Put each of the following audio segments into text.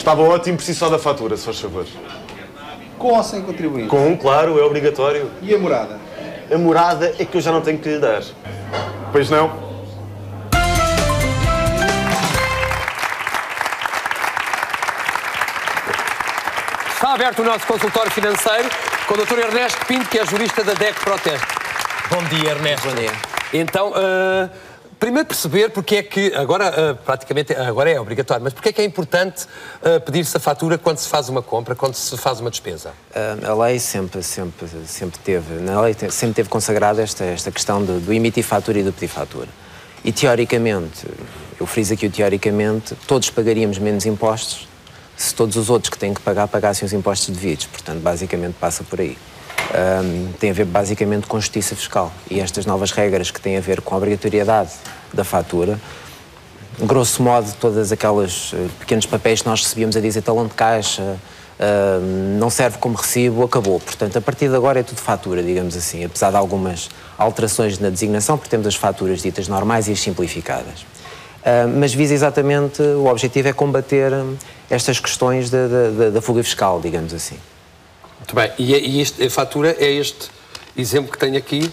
Estava ótimo, preciso só da fatura, se faz favor. Com ou sem contribuinte? Com, claro, é obrigatório. E a morada? A morada é que eu já não tenho que lhe dar. Pois não? Está aberto o nosso consultório financeiro com o Dr. Ernesto Pinto, que é jurista da DEC Proteste. Bom dia, Ernesto. Bom dia. Então, primeiro perceber porque é que, agora praticamente agora é obrigatório, mas porque é que é importante pedir-se a fatura quando se faz uma compra, quando se faz uma despesa? A lei sempre teve consagrada esta questão do emitir fatura e do pedir fatura. E teoricamente, eu friso aqui o teoricamente, todos pagaríamos menos impostos se todos os outros que têm que pagar pagassem os impostos devidos. Portanto, basicamente passa por aí. Tem a ver basicamente com justiça fiscal. E estas novas regras que têm a ver com a obrigatoriedade da fatura, grosso modo, todas aquelas pequenos papéis que nós recebíamos a dizer talão de caixa, não serve como recibo, acabou. Portanto, a partir de agora é tudo fatura, digamos assim, apesar de algumas alterações na designação, porque temos as faturas ditas normais e as simplificadas. Mas visa exatamente, o objetivo é combater estas questões da fuga fiscal, digamos assim. Muito bem. E a fatura é este exemplo que tenho aqui?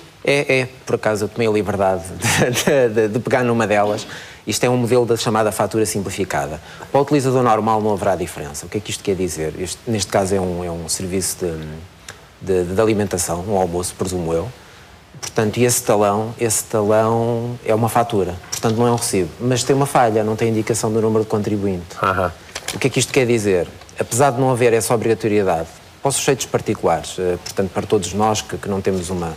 Por acaso eu tomei a liberdade de pegar numa delas. Isto é um modelo da chamada fatura simplificada. Para o utilizador normal não haverá diferença. O que é que isto quer dizer? Neste caso é um serviço de alimentação, um almoço, presumo eu. Portanto, e esse talão é uma fatura. Portanto, não é um recibo. Mas tem uma falha, não tem indicação do número de contribuinte. O que é que isto quer dizer? Apesar de não haver essa obrigatoriedade, para os sujeitos particulares, portanto, para todos nós que não temos uma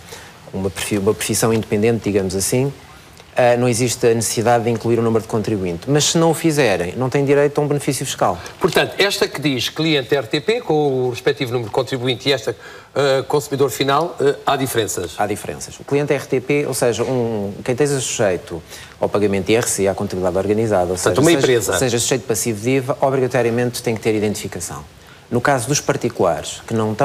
profissão independente, digamos assim, não existe a necessidade de incluir o número de contribuinte. Mas se não o fizerem, não têm direito a um benefício fiscal. Portanto, esta que diz cliente RTP, com o respectivo número de contribuinte, e esta consumidor final, há diferenças? Há diferenças. O cliente RTP, ou seja, quem esteja sujeito ao pagamento de IRC, à contabilidade organizada, ou seja, uma empresa, seja sujeito passivo de IVA, obrigatoriamente tem que ter identificação. No caso dos particulares, que não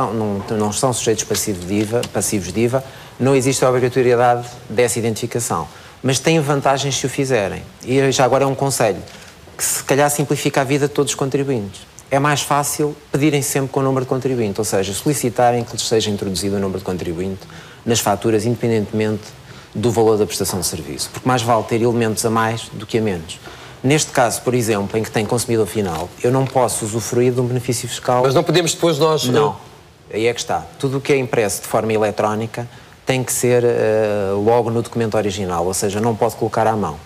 são sujeitos passivos de IVA, não existe a obrigatoriedade dessa identificação. Mas têm vantagens se o fizerem. E já agora é um conselho, que se calhar simplifica a vida de todos os contribuintes. É mais fácil pedirem sempre com o número de contribuinte, ou seja, solicitarem que lhes seja introduzido o número de contribuinte nas faturas, independentemente do valor da prestação de serviço. Porque mais vale ter elementos a mais do que a menos. Neste caso, por exemplo, em que tem consumidor final, eu não posso usufruir de um benefício fiscal... Mas não podemos depois nós... Não. Aí é que está. Tudo o que é impresso de forma eletrónica tem que ser logo no documento original, ou seja, não pode colocar à mão.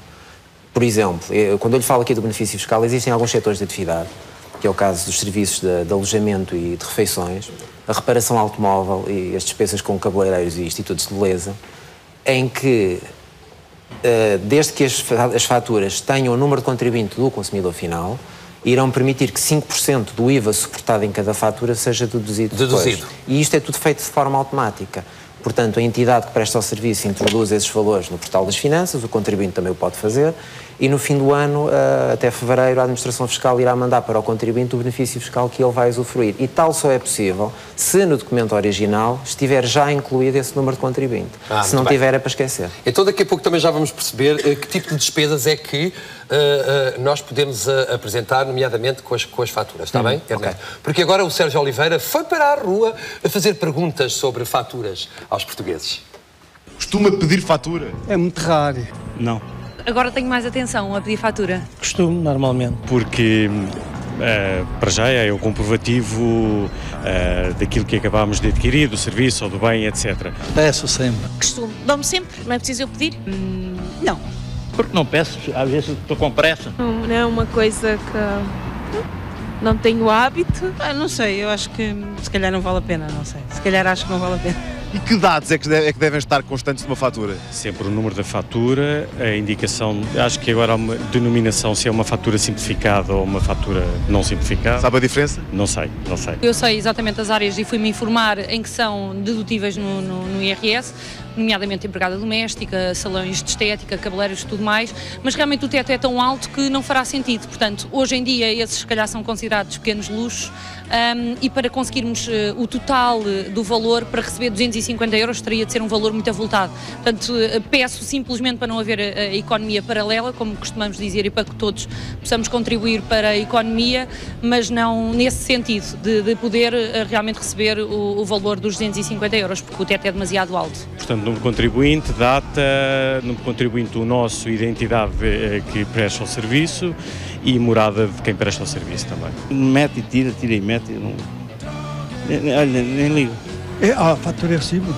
Por exemplo, quando eu lhe falo aqui do benefício fiscal, existem alguns setores de atividade, que é o caso dos serviços de alojamento e de refeições, a reparação automóvel e as despesas com cabeleireiros e institutos de beleza, em que, desde que as faturas tenham o número de contribuinte do consumidor final, irão permitir que 5% do IVA suportado em cada fatura seja deduzido depois. E isto é tudo feito de forma automática. Portanto, a entidade que presta o serviço introduz esses valores no portal das finanças, o contribuinte também o pode fazer, e no fim do ano, até fevereiro, a administração fiscal irá mandar para o contribuinte o benefício fiscal que ele vai usufruir. E tal só é possível se no documento original estiver já incluído esse número de contribuinte. Se não tiver, é para esquecer. Então daqui a pouco também já vamos perceber que tipo de despesas é que nós podemos apresentar, nomeadamente com as faturas, está bem? Okay. Porque agora o Sérgio Oliveira foi para a rua a fazer perguntas sobre faturas aos portugueses. Costuma pedir fatura? É muito raro. Não. Agora tenho mais atenção a pedir fatura. Costumo, normalmente. Porque, para já, é o comprovativo daquilo que acabámos de adquirir, do serviço ou do bem, etc. Peço sempre. Costumo. Dão-me sempre? Não é preciso eu pedir? Não. Porque não peço, às vezes estou com pressa. Não é uma coisa que não tenho hábito. Não sei, eu acho que se calhar não vale a pena, não sei. Se calhar acho que não vale a pena. E que dados é que devem estar constantes numa fatura? Sempre o número da fatura, a indicação, acho que agora há uma denominação se é uma fatura simplificada ou uma fatura não simplificada. Sabe a diferença? Não sei. Eu sei exatamente as áreas e fui-me informar em que são dedutíveis no IRS, nomeadamente empregada doméstica, salões de estética, cabeleireiros e tudo mais, mas realmente o teto é tão alto que não fará sentido. Portanto, hoje em dia esses se calhar são considerados pequenos luxos, e para conseguirmos o total do valor, para receber 250 euros, teria de ser um valor muito avultado. Portanto, peço simplesmente para não haver a economia paralela, como costumamos dizer, e para que todos possamos contribuir para a economia, mas não nesse sentido, de poder realmente receber o valor dos 250 euros, porque o teto é demasiado alto. Portanto, número de contribuinte, data, número de contribuinte o nosso, identidade que presta o serviço e morada de quem presta o serviço também. Mete e tira, tira e mete. Não... Olha, nem ligo. A fatura e recibo?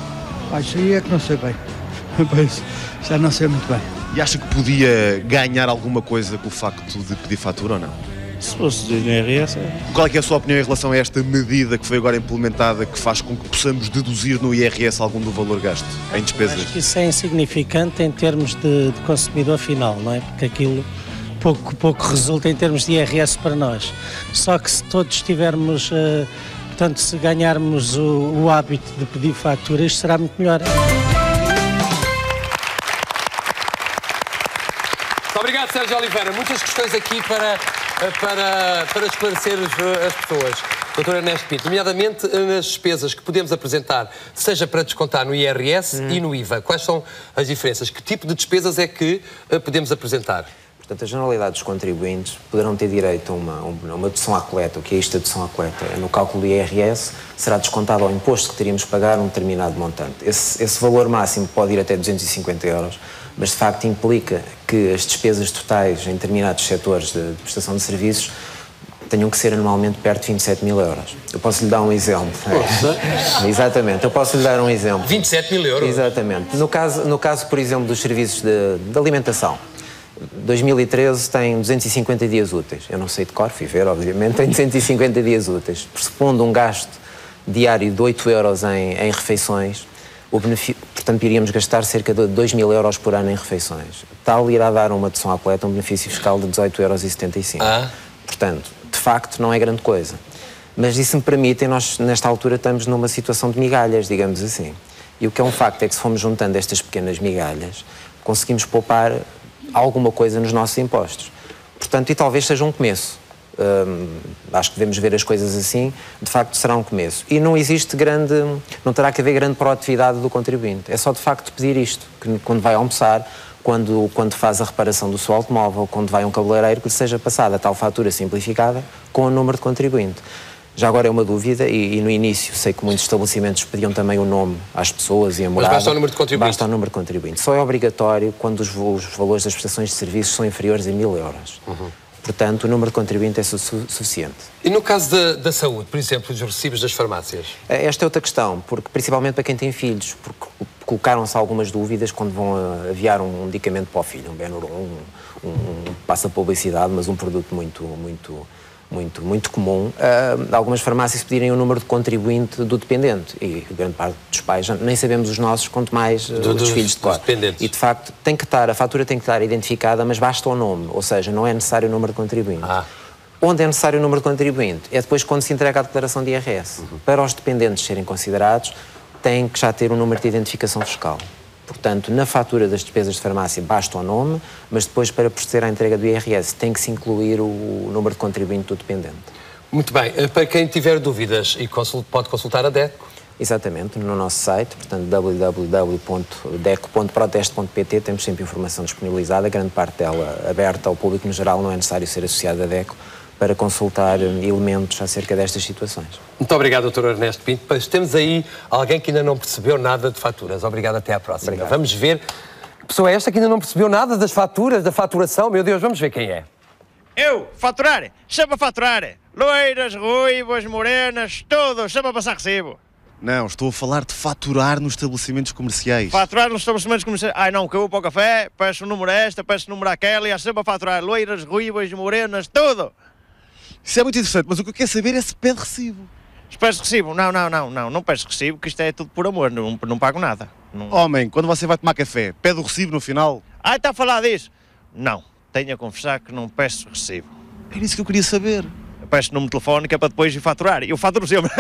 Isso aí é que não sei bem. Pois, já não sei muito bem. E acha que podia ganhar alguma coisa com o facto de pedir fatura ou não? Se fosse no IRS... Qual é que é a sua opinião em relação a esta medida que foi agora implementada, que faz com que possamos deduzir no IRS algum do valor gasto em despesas? Acho que isso é insignificante em termos de consumidor final, não é? Porque aquilo pouco resulta em termos de IRS para nós. Só que se todos tivermos, portanto, se ganharmos o hábito de pedir faturas, será muito melhor. Muito obrigado, Sérgio Oliveira. Muitas questões aqui para esclarecer as pessoas. Doutora Ernesto Pinto, nomeadamente nas despesas que podemos apresentar, seja para descontar no IRS e no IVA. Quais são as diferenças? Que tipo de despesas é que podemos apresentar? Portanto, a generalidade dos contribuintes poderão ter direito a uma dedução à coleta. O que é isto da dedução à coleta? No cálculo do IRS será descontado ao imposto que teríamos que pagar um determinado montante. Esse valor máximo pode ir até 250 euros, mas de facto implica que as despesas totais em determinados setores de prestação de serviços tenham que ser anualmente perto de 27 mil euros. Eu posso lhe dar um exemplo. Exatamente, eu posso lhe dar um exemplo. 27 mil euros? Exatamente. No caso, por exemplo, dos serviços de alimentação, 2013 tem 250 dias úteis. Eu não sei de cor, fui ver, obviamente, tem 250 dias úteis. Pressupondo um gasto diário de 8 euros em refeições, portanto, iríamos gastar cerca de 2 mil euros por ano em refeições. Tal irá dar uma dedução à coleta, um benefício fiscal de 18,75 euros. Portanto, de facto, não é grande coisa. Mas isso me permite, e nós, nesta altura, estamos numa situação de migalhas, digamos assim. E o que é um facto é que, se formos juntando estas pequenas migalhas, conseguimos poupar alguma coisa nos nossos impostos. Portanto, e talvez seja um começo. Acho que devemos ver as coisas assim, de facto será um começo. E não terá que haver grande proatividade do contribuinte. É só de facto pedir isto, que quando vai almoçar, quando faz a reparação do seu automóvel, quando vai a um cabeleireiro, que lhe seja passada a tal fatura simplificada com o número de contribuinte. Já agora é uma dúvida, e no início sei que muitos estabelecimentos pediam também o nome às pessoas e a morada. Mas basta o número de contribuinte? Basta o número de contribuinte. Só é obrigatório quando os valores das prestações de serviços são inferiores a 1000 euros. Portanto, o número de contribuinte é suficiente. E no caso da saúde, por exemplo, os recibos das farmácias? Esta é outra questão, porque principalmente para quem tem filhos, porque colocaram-se algumas dúvidas quando vão aviar um medicamento para o filho, um Benuron, passa publicidade, mas um produto muito comum. Algumas farmácias pedirem o número de contribuinte do dependente, e grande parte dos pais nem sabemos os nossos, quanto mais dos filhos de cor. E de facto a fatura tem que estar identificada, mas basta o nome, ou seja, não é necessário o número de contribuinte. Onde é necessário o número de contribuinte? É depois quando se entrega a declaração de IRS. Para os dependentes serem considerados, têm que já ter um número de identificação fiscal. Portanto, na fatura das despesas de farmácia basta o nome, mas depois, para proceder à entrega do IRS, tem que se incluir o número de contribuinte do dependente. Muito bem. Para quem tiver dúvidas, pode consultar a DECO? Exatamente, no nosso site, portanto, www.deco.proteste.pt, temos sempre informação disponibilizada, grande parte dela aberta ao público no geral, não é necessário ser associado à DECO para consultar elementos acerca destas situações. Muito obrigado, Dr. Ernesto Pinto. Pois temos aí alguém que ainda não percebeu nada de faturas. Obrigado, até à próxima. Obrigado. Vamos ver. Que pessoa é esta que ainda não percebeu nada das faturas, da faturação? Meu Deus, vamos ver quem é. Eu, faturar, sempre a faturar. Loiras, ruivas, morenas, tudo, sempre a passar recibo. Não, estou a falar de faturar nos estabelecimentos comerciais. Faturar nos estabelecimentos comerciais? Ai não, que eu vou para o café, peço o número a esta, peço o número àquela e há sempre a faturar. Loiras, ruivas, morenas, tudo. Isso é muito interessante, mas o que eu quero saber é se pede recibo. Se pedes recibo? Não peço recibo, que isto é tudo por amor, não pago nada. Não... Homem, quando você vai tomar café, pede o recibo no final? Ah, está a falar disso? Não, tenho a confessar que não peço recibo. Era isso que eu queria saber. Eu peço número telefónico para depois ir faturar, e eu faturo sempre.